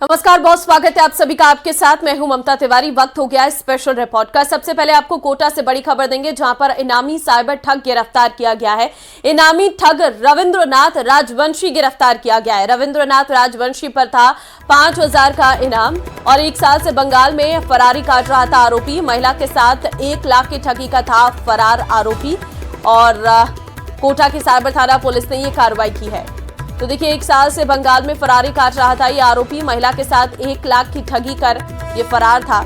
नमस्कार, बहुत स्वागत है आप सभी का। आपके साथ मैं हूं ममता तिवारी। वक्त हो गया है स्पेशल रिपोर्ट का। सबसे पहले आपको कोटा से बड़ी खबर देंगे, जहां पर इनामी साइबर ठग गिरफ्तार किया गया है। इनामी ठग रविंद्रनाथ राजवंशी गिरफ्तार किया गया है। रविंद्रनाथ राजवंशी पर था 5,000 का इनाम और 1 साल से बंगाल में फरारी काट रहा था आरोपी। महिला के साथ 1 लाख की ठगी का था फरार आरोपी और कोटा की साइबर थाना पुलिस ने यह कार्रवाई की है। तो देखिए, 1 साल से बंगाल में फरारी काट रहा था ये आरोपी। महिला के साथ 1 लाख की ठगी कर ये फरार था।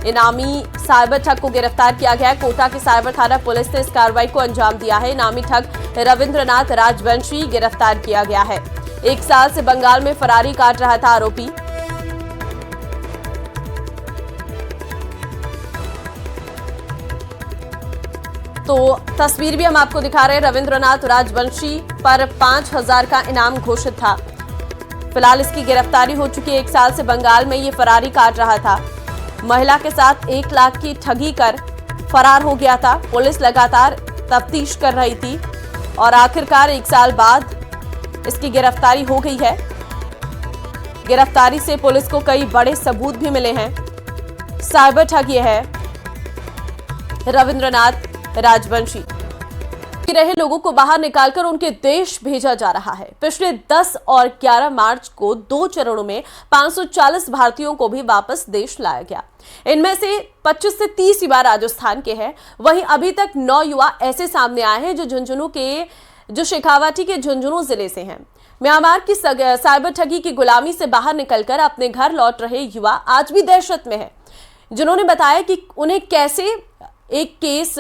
इनामी साइबर ठग को गिरफ्तार किया गया है। कोटा की साइबर थाना पुलिस ने इस कार्रवाई को अंजाम दिया है। इनामी ठग रविंद्रनाथ राजवंशी गिरफ्तार किया गया है। 1 साल से बंगाल में फरारी काट रहा था आरोपी। तो तस्वीर भी हम आपको दिखा रहे हैं। रविंद्रनाथ राजवंशी पर 5,000 का इनाम घोषित था। फिलहाल इसकी गिरफ्तारी हो चुकी है। 1 साल से बंगाल में ये फरारी काट रहा था। महिला के साथ 1 लाख की ठगी कर फरार हो गया था। पुलिस लगातार तफ्तीश कर रही थी और आखिरकार 1 साल बाद इसकी गिरफ्तारी हो गई है। गिरफ्तारी से पुलिस को कई बड़े सबूत भी मिले हैं। साइबर ठग ये है रविंद्रनाथ राजवंशी। रहे लोगों को बाहर निकालकर उनके देश भेजा जा रहा है। पिछले 10 और 11 मार्च को 2 चरणों में 540 भारतीयों को भी वापस देश लाया गया। इनमें से 25 से 30 युवा राजस्थान के हैं। वहीं अभी तक 9 युवा ऐसे सामने आए हैं जो शेखावाटी के झुंझुनू जिले से हैं। म्यांमार की साइबर ठगी की गुलामी से बाहर निकलकर अपने घर लौट रहे युवा आज भी दहशत में हैं, जिन्होंने बताया कि उन्हें कैसे एक केस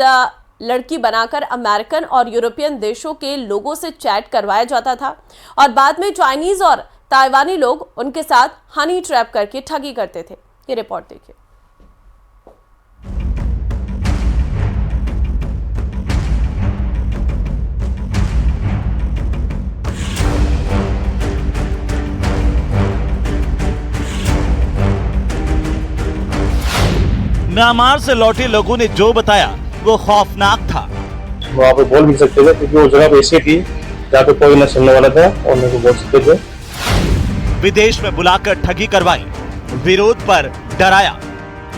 लड़की बनाकर अमेरिकन और यूरोपियन देशों के लोगों से चैट करवाया जाता था और बाद में चाइनीज और ताइवानी लोग उनके साथ हनी ट्रैप करके ठगी करते थे। ये रिपोर्ट देखिए। म्यांमार से लौटे लोगों ने जो बताया वो खौफनाक था। वहाँ पे बोल भी सकते थे क्योंकि वो जगह पे ऐसी थी जहाँ पे कोई न सुनने वाला था और न बोल सकते थे। विदेश में बुलाकर ठगी करवाई, विरोध पर डराया।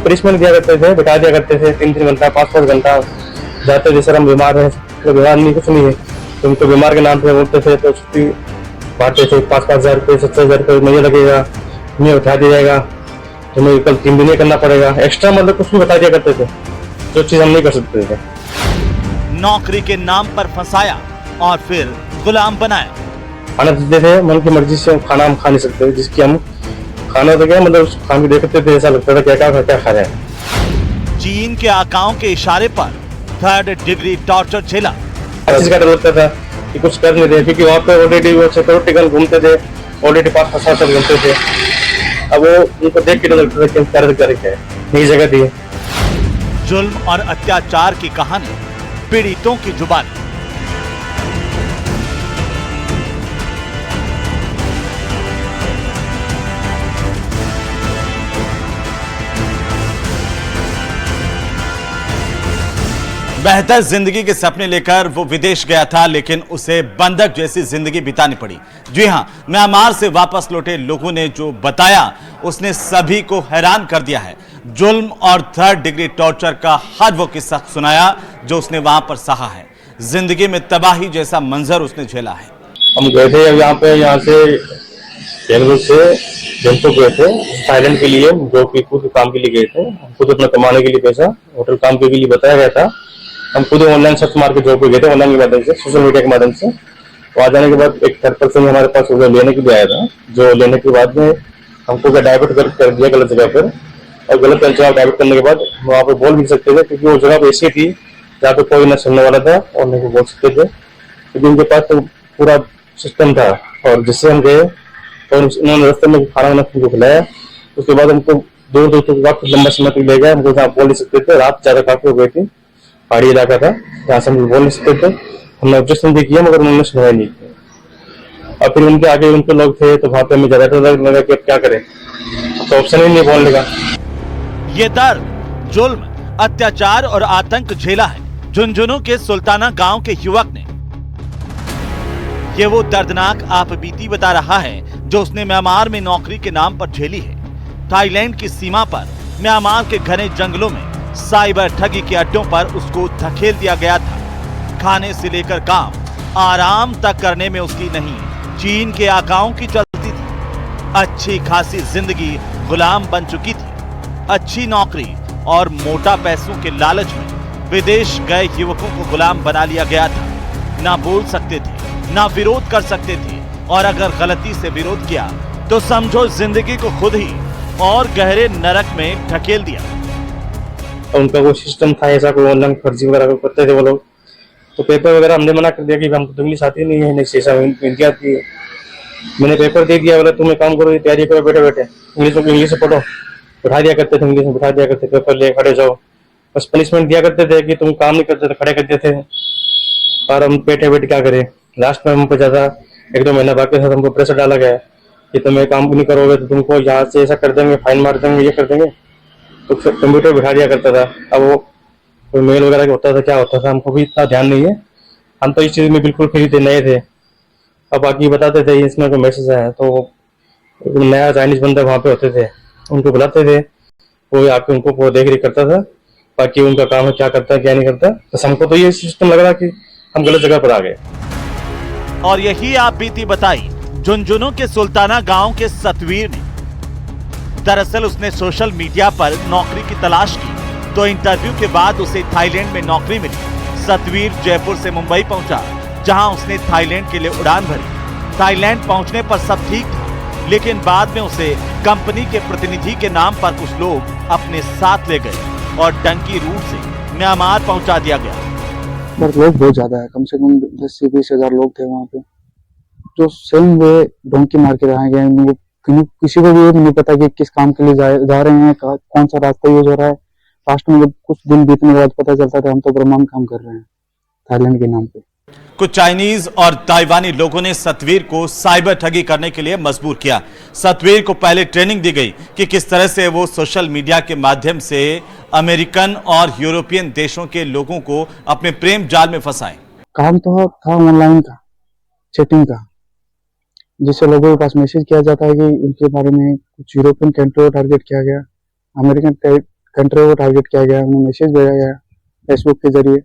पनिशमेंट दिया करते थे, बिठा दिया करते थे 3-3 घंटा 5-5 घंटा जाते। जैसे हम बीमार हैं, तो बीमार नहीं कुछ नहीं है, तो उनको बीमार के नाम पे बोलते थे तो छुट्टी बांटते थे। 5,000 रुपये 7,000 रुपये महीने लगेगा, तुम्हें उठा दिया जाएगा, तुम्हें कल 3 दिन करना पड़ेगा। एक्स्ट्रा मतलब कुछ भी बता दिया करते थे, जो चीज हम नहीं कर सकते थे। नौकरी के नाम पर फंसाया और फिर गुलाम बनाया। खाना देते थे, मन की मर्जी से खाना हम खा नहीं सकते, जिसकी हम खाना तो क्या मतलब खाना देखते थे, ऐसा लगता था क्या खा रहे हैं। चीन के आकाओं के इशारे पर 3rd डिग्री टॉर्चर झेला। चीज का डर लगता था कि कुछ कर नहीं रहे, क्योंकि वहाँ पे ऑलरेडी वो सिक्योरिटी गार्ड घूमते थे, ऑलरेडी 5-7 घूमते थे। अब वो उनको देख के डर लगता था कि क्या नई जगह दी। जुल्म और अत्याचार की कहानी पीड़ितों की जुबानी। बेहतर जिंदगी के सपने लेकर वो विदेश गया था, लेकिन उसे बंधक जैसी जिंदगी बितानी पड़ी। जी हां, म्यांमार से वापस लौटे लोगों ने जो बताया उसने सभी को हैरान कर दिया है। जुल्म और 3rd डिग्री टॉर्चर का हर वो किस्सा सुनाया जो उसने वहां पर सहा है। जिंदगी में तबाही जैसा मंजर उसने झेला है। हम गए थे अब यहाँ से बेंगलुरु से जयपुर गए थे थाईलैंड के लिए, जो कि खुद काम के लिए गए थे। खुद अपना कमाने के लिए पैसा होटल काम के लिए बताया गया था। हम खुद ऑनलाइन सर्च मार के जॉब पे गए थे, ऑनलाइन के माध्यम से, सोशल मीडिया के माध्यम से। वहाँ जाने के बाद एक 3rd पर्सन हमारे पास लेने के लिए आया था, जो लेने के बाद में हमको डाइवर्ट कर दिया गलत जगह पर। और गलत जवाब डाइवर्ट करने के बाद वहाँ पे बोल भी सकते थे, क्योंकि वो जगह पे ऐसी थी जहाँ पे कोई न सुनने वाला था और न बोल सकते थे, क्योंकि उनके पास तो पूरा सिस्टम था। और जिससे हम गए तो उन्होंने रास्ते में खाना वाना हमको खिलाया। उसके बाद हमको दूर तक काफी लंबा समय तक ले गया। हमको जहाँ बोल नहीं सकते थे, रात ज्यादा काफी हो गई थी, पहाड़ी इलाका था जहाँ से हम बोल नहीं सकते थे। हमने ऑब्जेक्शन भी किया मगर उन्होंने सुनवाई नहीं की। और फिर उनके आगे उनके लोग थे, तो वहाँ पे हमें ज्यादा लगा कि अब क्या करें, तो ऑप्शन ही नहीं बोलने का। ये दर्द, जुल्म, अत्याचार और आतंक झेला है झुंझुनू के सुल्ताना गांव के युवक ने। ये वो दर्दनाक आपबीती बता रहा है जो उसने म्यांमार में नौकरी के नाम पर झेली है। थाईलैंड की सीमा पर म्यांमार के घने जंगलों में साइबर ठगी के अड्डों पर उसको धकेल दिया गया था। खाने से लेकर काम, आराम तक करने में उसकी नहीं, चीन के आकाओं की चलती थी। अच्छी खासी जिंदगी गुलाम बन चुकी थी। अच्छी नौकरी और मोटा पैसों के लालच में विदेश गए युवकों को गुलाम बना लिया गया था। ना बोल सकते थे, ना विरोध कर सकते थे, और अगर गलती से विरोध किया तो समझो जिंदगी को खुद ही और गहरे नरक में ढकेल दिया। उनका वो सिस्टम था ऐसा, कोई ऑनलाइन फर्जी वगैरह करते थे वो लोग, तो पेपर वगैरह हमने मना कर दिया कि हमको तो इंग्लिश आती नहीं है, ऐसा हिंदी आती है। मैंने पेपर दे दिया, बोला तुम्हें काम करो, तैयारी करो बैठे बैठे, इंग्लिश से पढ़ो। बैठा दिया करते थे, इंग्लिश में बैठा दिया करते, पेपर ले खड़े जाओ, बस पनिशमेंट दिया करते थे कि तुम काम नहीं करते थे, खड़े करते थे। और हम बैठे बैठे क्या करें, लास्ट में हमको ज्यादा 1-2 महीना बाकी था, हमको प्रेशर डाला गया कि तुम्हें काम नहीं करोगे तो तुमको यहाँ से ऐसा कर देंगे, फाइन मार देंगे, ये कर देंगे। तो फिर कंप्यूटर बिठा दिया करता था। अब वो कोई मेल वगैरह होता था, क्या होता था, हमको भी इतना ध्यान नहीं है। हम तो इस चीज में बिल्कुल फ्री थे, नए थे। अब बाकी बताते थे इसमें कोई मैसेज आया, तो नया चाइनीज बंदे वहाँ पे होते थे, उनको बुलाते थे, वो आके उनको देख रेख करता था, बाकी उनका काम है क्या करता है क्या नहीं करता। तो हमको तो ये सिस्टम लग रहा कि हम गलत जगह पर आ गए। और यही आप बीती बताई झुंझुनू के सुल्ताना गांव के सतवीर ने। दरअसल उसने सोशल मीडिया पर नौकरी की तलाश की, तो इंटरव्यू के बाद उसे थाईलैंड में नौकरी मिली। सतवीर जयपुर से मुंबई पहुंचा, जहां उसने थाईलैंड के लिए उड़ान भरी। थाईलैंड पहुंचने पर सब ठीक था, लेकिन बाद में उसे कंपनी के प्रतिनिधि के नाम पर कुछ लोग अपने साथ ले गए और डंकी रूट से म्यांमार पहुंचा दिया गया। बट लोग बहुत ज्यादा है, कम से कम 10 से 20 हजार लोग थे वहाँ पे, जो सेम वे डोंकी मार के रहे गए। किसी को भी ये नहीं पता कि किस काम के लिए जा रहे हैं, कौन सा रास्ता यूज हो रहा है। लास्ट में जब कुछ दिन बीतने के बाद पता चलता था हम तो ब्रह्मांड काम कर रहे हैं थाईलैंड के नाम पे। कुछ चाइनीज और ताइवानी लोगों ने सतवीर को साइबर ठगी करने के लिए मजबूर किया। सतवीर को पहले ट्रेनिंग दी गई कि किस तरह से वो सोशल मीडिया के माध्यम से अमेरिकन और यूरोपियन देशों के लोगों को अपने प्रेम जाल में फंसाए। काम तो था ऑनलाइन का, चैटिंग का, जिससे लोगों के पास मैसेज किया जाता है कि उनके बारे में। कुछ यूरोपियन कंट्री को टारगेट किया गया, अमेरिकन कंट्री को टारगेट किया गया, उन्हें मैसेज भेजा गया फेसबुक के जरिए।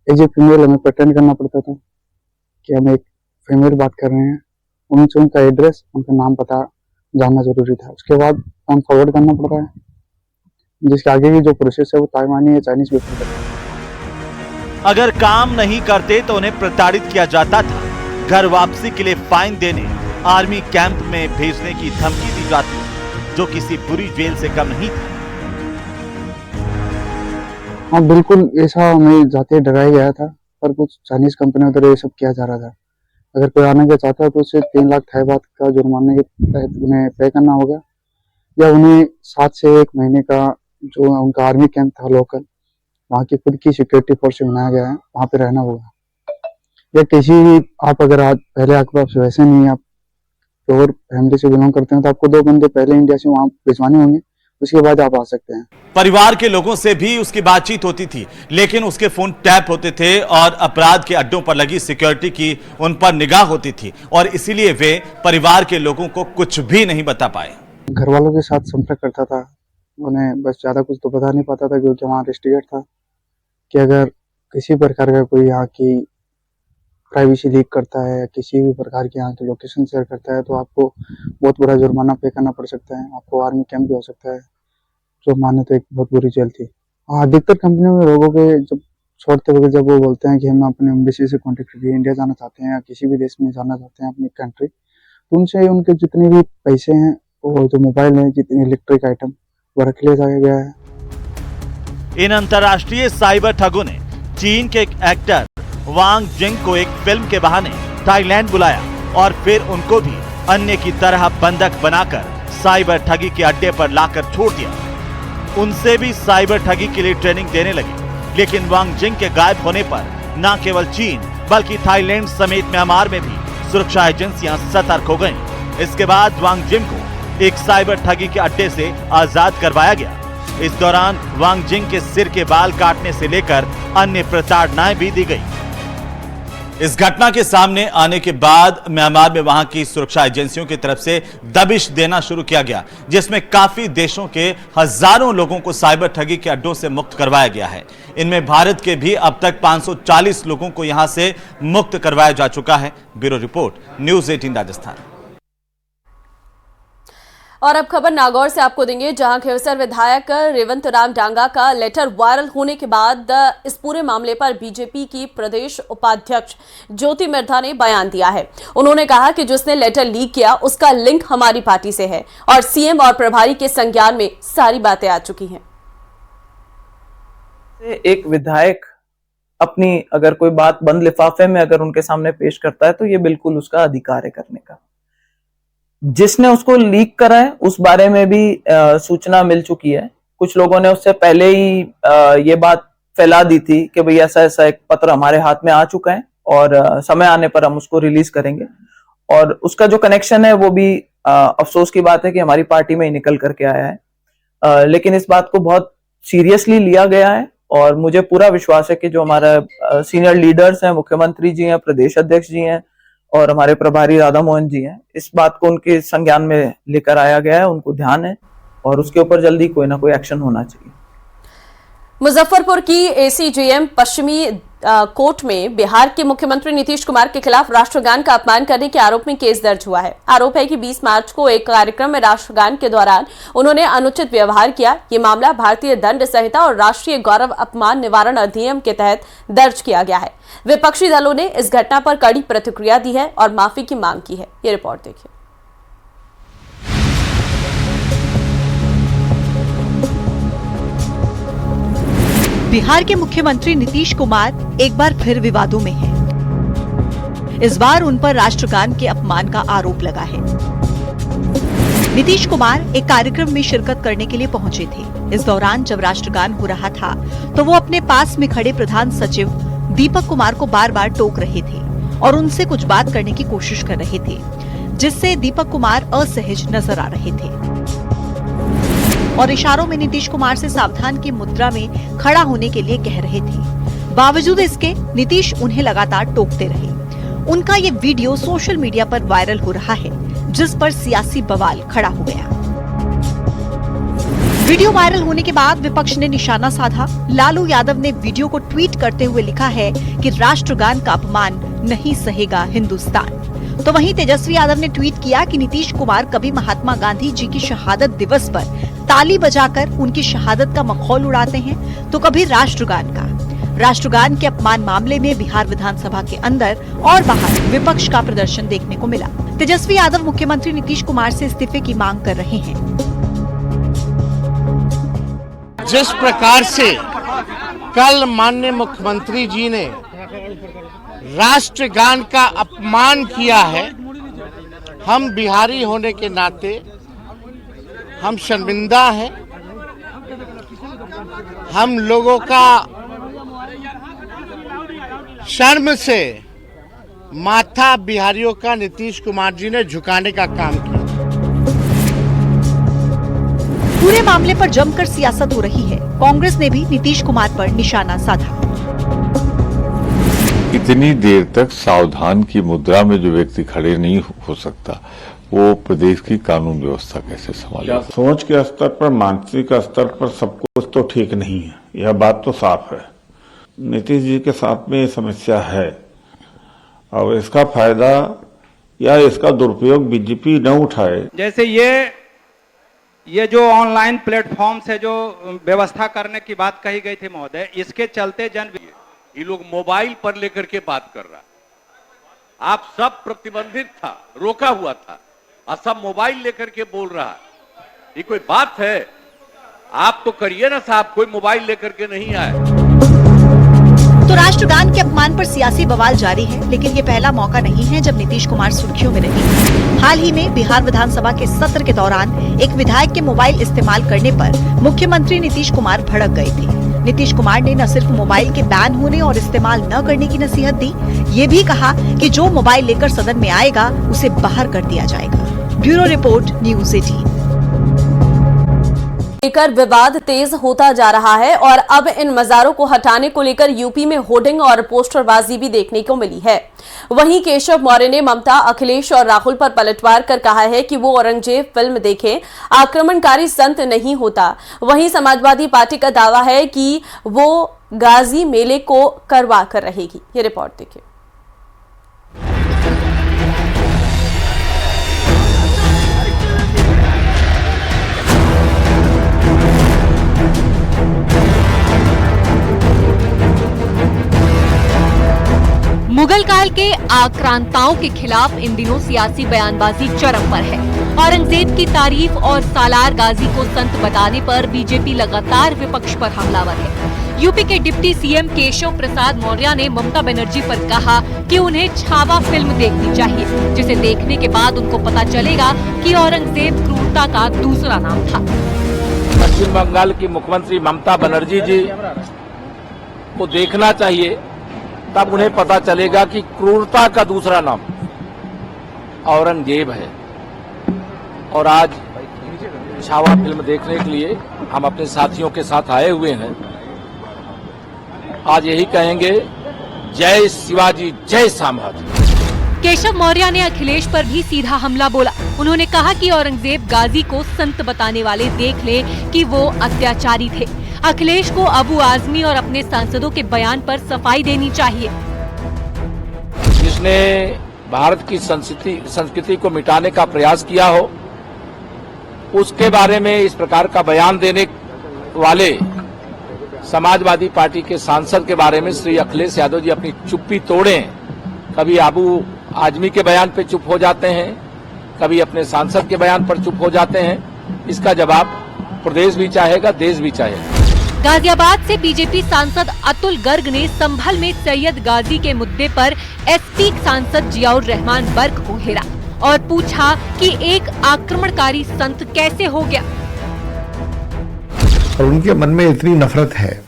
एज ए फीमेल हमें प्रिटेंड करना पड़ता था कि हम एक फीमेल बात कर रहे हैं। उनसे उनका एड्रेस, उनका नाम पता जानना जरूरी था। उसके बाद हम फॉरवर्ड करना पड़ता है, जिसके आगे की जो प्रोसेस है वो ताइवानी या चाइनीज में करता है। अगर काम नहीं करते तो उन्हें प्रताड़ित किया जाता था। घर वापसी के लिए फाइन देने, आर्मी कैंप में भेजने की धमकी दी जाती, जो किसी बुरी जेल से कम नहीं थी। हाँ बिल्कुल, ऐसा हमें जाते डराया गया था, पर कुछ चाइनीज कंपनियों द्वारा ये सब किया जा रहा था। अगर कोई आने का चाहता है तो उसे 3 लाख थाई बात का जुर्माने के तहत उन्हें पे करना होगा, या उन्हें 7 से 1 महीने का जो उनका आर्मी कैंप था लोकल, वहाँ की खुद की सिक्योरिटी फोर्स बनाया गया है, वहाँ पे रहना होगा। या किसी भी आप अगर आज पहले आपके पास वैसे नहीं, आप प्योर फैमिली से बिलोंग करते हैं, तो आपको 2 बंदे पहले इंडिया से वहाँ भिजवाने होंगे, उसके बाद आप आ सकते हैं। परिवार के लोगों से भी उसकी बातचीत होती थी, लेकिन उसके फोन टैप होते थे और अपराध के अड्डों पर लगी सिक्योरिटी की उन पर निगाह होती थी, और इसीलिए वे परिवार के लोगों को कुछ भी नहीं बता पाए। घर वालों के साथ संपर्क करता था, उन्हें बस ज्यादा कुछ तो बता नहीं पाता था, क्योंकि वहाँ रेस्ट्रिक्टेड था कि अगर किसी प्रकार का कोई यहाँ की प्राइवेसी लीक करता है, किसी भी प्रकार की यहाँ की लोकेशन शेयर करता है, तो आपको बहुत बड़ा जुर्माना पे करना पड़ सकता है, आपको आर्मी कैंप भी हो सकता है, जो माने तो एक बहुत बुरी जेल थी। अधिकतर कंपनियों में लोगों के जब छोड़ते वक्त जब वो बोलते हैं कि हम अपने एम्बेसी से कॉन्टेक्ट करके इंडिया जाना चाहते हैं या किसी भी देश में जाना चाहते हैं अपनी कंट्री, तो उनसे उनके जितने भी पैसे हैं और जो मोबाइल है, जितने इलेक्ट्रिक आइटम, वो रख लिया गया है। इन अंतर्राष्ट्रीय साइबर ठगों ने चीन के एक एक्टर वांग जिंग को एक फिल्म के बहाने थाईलैंड बुलाया और फिर उनको भी अन्य की तरह बंधक बनाकर साइबर ठगी के अड्डे पर लाकर छोड़ दिया। उनसे भी साइबर ठगी के लिए ट्रेनिंग देने लगे, लेकिन वांग जिंग के गायब होने पर न केवल चीन बल्कि थाईलैंड समेत म्यांमार में भी सुरक्षा एजेंसियां सतर्क हो गईं। इसके बाद वांग जिंग को एक साइबर ठगी के अड्डे से आजाद करवाया गया। इस दौरान वांग जिंग के सिर के बाल काटने से लेकर अन्य प्रताड़नाएं भी दी गई। इस घटना के सामने आने के बाद म्यांमार में वहां की सुरक्षा एजेंसियों की तरफ से दबिश देना शुरू किया गया, जिसमें काफी देशों के हजारों लोगों को साइबर ठगी के अड्डों से मुक्त करवाया गया है। इनमें भारत के भी अब तक 540 लोगों को यहां से मुक्त करवाया जा चुका है। Bureau report, news 18 Rajasthan. और अब खबर नागौर से आपको देंगे, जहां खिवसर विधायक रेवंत राम डांगा का लेटर वायरल होने के बाद इस पूरे मामले पर बीजेपी की प्रदेश उपाध्यक्ष ज्योति मिर्धा ने बयान दिया है। उन्होंने कहा कि जिसने लेटर लीक किया उसका लिंक हमारी पार्टी से है और सीएम और प्रभारी के संज्ञान में सारी बातें आ चुकी हैं। एक विधायक अपनी अगर कोई बात बंद लिफाफे में अगर उनके सामने पेश करता है तो ये बिल्कुल उसका अधिकार है करने का। जिसने उसको लीक करा है उस बारे में भी सूचना मिल चुकी है। कुछ लोगों ने उससे पहले ही ये बात फैला दी थी कि भाई ऐसा ऐसा एक पत्र हमारे हाथ में आ चुका है और समय आने पर हम उसको रिलीज करेंगे। और उसका जो कनेक्शन है वो भी अफसोस की बात है कि हमारी पार्टी में ही निकल करके आया है। लेकिन इस बात को बहुत सीरियसली लिया गया है और मुझे पूरा विश्वास है कि जो हमारा सीनियर लीडर्स हैं, मुख्यमंत्री जी हैं, प्रदेश अध्यक्ष जी हैं और हमारे प्रभारी राधा मोहन जी हैं, इस बात को उनके संज्ञान में लेकर आया गया है, उनको ध्यान है और उसके ऊपर जल्दी कोई ना कोई एक्शन होना चाहिए। मुजफ्फरपुर की एसीजेएम पश्चिमी कोर्ट में बिहार के मुख्यमंत्री नीतीश कुमार के खिलाफ राष्ट्रगान का अपमान करने के आरोप में केस दर्ज हुआ है। आरोप है कि 20 मार्च को एक कार्यक्रम में राष्ट्रगान के दौरान उन्होंने अनुचित व्यवहार किया। ये मामला भारतीय दंड संहिता और राष्ट्रीय गौरव अपमान निवारण अधिनियम के तहत दर्ज किया गया है। विपक्षी दलों ने इस घटना पर कड़ी प्रतिक्रिया दी है और माफी की मांग की है। ये रिपोर्ट देखिए। बिहार के मुख्यमंत्री नीतीश कुमार एक बार फिर विवादों में हैं। इस बार उन पर राष्ट्रगान के अपमान का आरोप लगा है। नीतीश कुमार एक कार्यक्रम में शिरकत करने के लिए पहुंचे थे। इस दौरान जब राष्ट्रगान हो रहा था तो वो अपने पास में खड़े प्रधान सचिव दीपक कुमार को बार बार टोक रहे थे और उनसे कुछ बात करने की कोशिश कर रहे थे, जिससे दीपक कुमार असहज नजर आ रहे थे और इशारों में नीतीश कुमार से सावधान की मुद्रा में खड़ा होने के लिए कह रहे थे। बावजूद इसके नीतीश उन्हें लगातार टोकते रहे। उनका ये वीडियो सोशल मीडिया पर वायरल हो रहा है, जिस पर सियासी बवाल खड़ा हो गया। वीडियो वायरल होने के बाद विपक्ष ने निशाना साधा। लालू यादव ने वीडियो को ट्वीट करते हुए लिखा है कि राष्ट्रगान का अपमान नहीं सहेगा हिंदुस्तान। तो वहीं तेजस्वी यादव ने ट्वीट किया कि नीतीश कुमार कभी महात्मा गांधी जी की शहादत दिवस पर ताली बजाकर उनकी शहादत का मखौल उड़ाते हैं तो कभी राष्ट्रगान का। राष्ट्रगान के अपमान मामले में बिहार विधानसभा के अंदर और बाहर विपक्ष का प्रदर्शन देखने को मिला। तेजस्वी यादव मुख्यमंत्री नीतीश कुमार से इस्तीफे की मांग कर रहे हैं। जिस प्रकार से कल माननीय मुख्यमंत्री जी ने राष्ट्रगान का अपमान किया है, हम बिहारी होने के नाते हम शर्मिंदा हैं। हम लोगों का शर्म से माथा बिहारियों का नीतीश कुमार जी ने झुकाने का काम किया। पूरे मामले पर जमकर सियासत हो रही है। कांग्रेस ने भी नीतीश कुमार पर निशाना साधा। इतनी देर तक सावधान की मुद्रा में जो व्यक्ति खड़े नहीं हो सकता, वो प्रदेश की कानून व्यवस्था कैसे संभाले? सोच के स्तर पर, मानसिक स्तर पर सब कुछ तो ठीक नहीं है, यह बात तो साफ है। नीतीश जी के साथ में ये समस्या है और इसका फायदा या इसका दुरुपयोग बीजेपी न उठाए। जैसे ये जो ऑनलाइन प्लेटफॉर्म से जो व्यवस्था करने की बात कही गई थी महोदय, इसके चलते ये लोग मोबाइल पर लेकर के बात कर रहा। आप सब प्रतिबंधित था, रोका हुआ था, और सब मोबाइल लेकर के बोल रहा है। ये कोई बात है? आप तो करिए ना साहब, कोई मोबाइल लेकर के नहीं आए। तो राष्ट्रगान के अपमान पर सियासी बवाल जारी है, लेकिन ये पहला मौका नहीं है जब नीतीश कुमार सुर्खियों में रहे। हाल ही में बिहार विधानसभा के सत्र के दौरान एक विधायक के मोबाइल इस्तेमाल करने पर मुख्यमंत्री नीतीश कुमार भड़क गए थे। नीतीश कुमार ने न सिर्फ मोबाइल के बैन होने और इस्तेमाल न करने की नसीहत दी, ये भी कहा कि जो मोबाइल लेकर सदन में आएगा उसे बाहर कर दिया जाएगा। Bureau report, news 18। लेकर विवाद तेज होता जा रहा है और अब इन मजारों को हटाने को लेकर यूपी में होर्डिंग और पोस्टरबाजी भी देखने को मिली है। वहीं केशव मौर्य ने ममता, अखिलेश और राहुल पर पलटवार कर कहा है कि वो औरंगजेब फिल्म देखें, आक्रमणकारी संत नहीं होता। वहीं समाजवादी पार्टी का दावा है कि वो गाजी मेले को करवा कर रहेगी। ये रिपोर्ट देखिए। मुगल काल के आक्रांताओं के खिलाफ इन दिनों सियासी बयानबाजी चरम पर है। औरंगजेब की तारीफ और सालार गाजी को संत बताने पर बीजेपी लगातार विपक्ष पर हमलावर है। यूपी के डिप्टी सीएम केशव प्रसाद मौर्य ने ममता बनर्जी पर कहा कि उन्हें छावा फिल्म देखनी चाहिए, जिसे देखने के बाद उनको पता चलेगा कि औरंगजेब क्रूरता का दूसरा नाम था। पश्चिम बंगाल की मुख्यमंत्री ममता बनर्जी जी को देखना चाहिए, तब उन्हें पता चलेगा कि क्रूरता का दूसरा नाम औरंगजेब है। और आज छावा फिल्म देखने के लिए हम अपने साथियों के साथ आए हुए हैं। आज यही कहेंगे, जय शिवाजी, जय साम्राज्य। केशव मौर्य ने अखिलेश पर भी सीधा हमला बोला। उन्होंने कहा कि औरंगजेब गाजी को संत बताने वाले देख ले कि वो अत्याचारी थे। अखिलेश को अबू आजमी और अपने सांसदों के बयान पर सफाई देनी चाहिए। जिसने भारत की संस्कृति को मिटाने का प्रयास किया हो, उसके बारे में इस प्रकार का बयान देने वाले समाजवादी पार्टी के सांसद के बारे में श्री अखिलेश यादव जी अपनी चुप्पी तोड़ें। कभी अबू आजमी के बयान पर चुप हो जाते हैं, कभी अपने सांसद के बयान पर चुप हो जाते हैं। इसका जवाब प्रदेश भी चाहेगा, देश भी चाहेगा। गाजियाबाद से बीजेपी सांसद अतुल गर्ग ने संभल में सैयद गाजी के मुद्दे पर एसपी सांसद जियाउर रहमान बर्क को घेरा और पूछा कि एक आक्रमणकारी संत कैसे हो गया। और उनके मन में इतनी नफरत है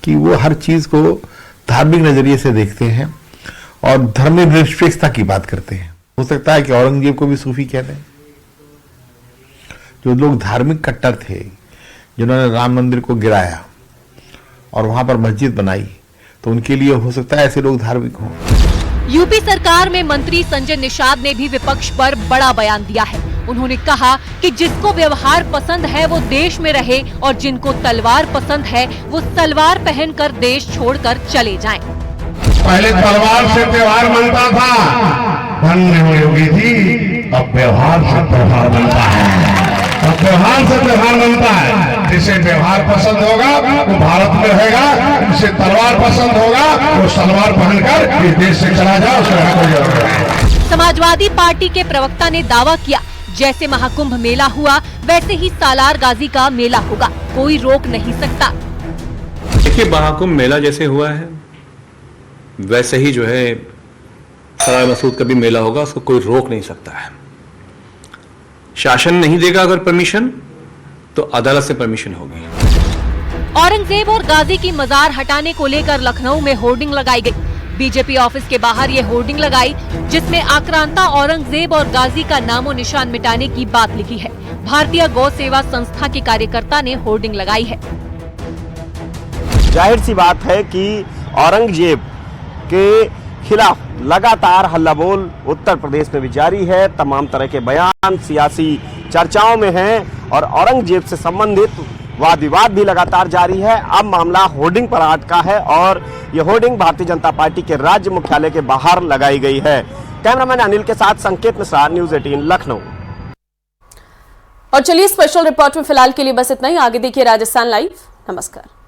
कि वो हर चीज को धार्मिक नजरिए से देखते हैं और धर्मनिरपेक्षता की बात करते हैं। हो सकता है कि औरंगजेब को भी सूफी कह दें। जो लोग धार्मिक कट्टर थे, जिन्होंने राम मंदिर को गिराया और वहां पर मस्जिद बनाई, तो उनके लिए हो सकता है ऐसे लोग धार्मिक हों। यूपी सरकार में मंत्री संजय निषाद ने भी विपक्ष पर बड़ा बयान दिया है। उन्होंने कहा कि जिसको व्यवहार पसंद है वो देश में रहे और जिनको तलवार पसंद है वो तलवार पहनकर देश छोड़कर चले जाएं। पहले तलवार से त्योहार बनता था, धन्य हो योगी जी, अब व्यवहार से त्योहार बनता है। अब व्यवहार से त्योहार बनता है। जिसे व्यवहार पसंद होगा वो भारत में रहेगा, जिसे तलवार पसंद होगा वो तलवार पहनकर इस देश से चला जाए, उसका कोई जरूरत नहीं। समाजवादी पार्टी के प्रवक्ता ने दावा किया, जैसे महाकुंभ मेला हुआ वैसे ही सालार गाजी का मेला होगा, कोई रोक नहीं सकता। देखिए, महाकुंभ मेला जैसे हुआ है वैसे ही जो है सराय मसूद का भी मेला होगा, उसको कोई रोक नहीं सकता है। शासन नहीं देगा अगर परमिशन, तो अदालत से परमिशन होगी। औरंगजेब और गाजी की मजार हटाने को लेकर लखनऊ में होर्डिंग लगाई गई। बीजेपी ऑफिस के बाहर ये होर्डिंग लगाई, जिसमें आक्रांता औरंगजेब और गाजी का नामो निशान मिटाने की बात लिखी है। भारतीय गौ सेवा संस्था के कार्यकर्ता ने होर्डिंग लगाई है। जाहिर सी बात है कि औरंगजेब के खिलाफ लगातार हल्ला बोल उत्तर प्रदेश में भी जारी है। तमाम तरह के बयान सियासी चर्चाओं में हैं और औरंगजेब से संबंधित वाद विवाद भी लगातार जारी है। अब मामला होर्डिंग पर अटका है और ये होर्डिंग भारतीय जनता पार्टी के राज्य मुख्यालय के बाहर लगाई गई है। कैमरामैन अनिल के साथ संकेत मिश्रा, न्यूज़ 18 लखनऊ। और चलिए स्पेशल रिपोर्ट में फिलहाल के लिए बस इतना ही। आगे देखिए राजस्थान लाइव। नमस्कार।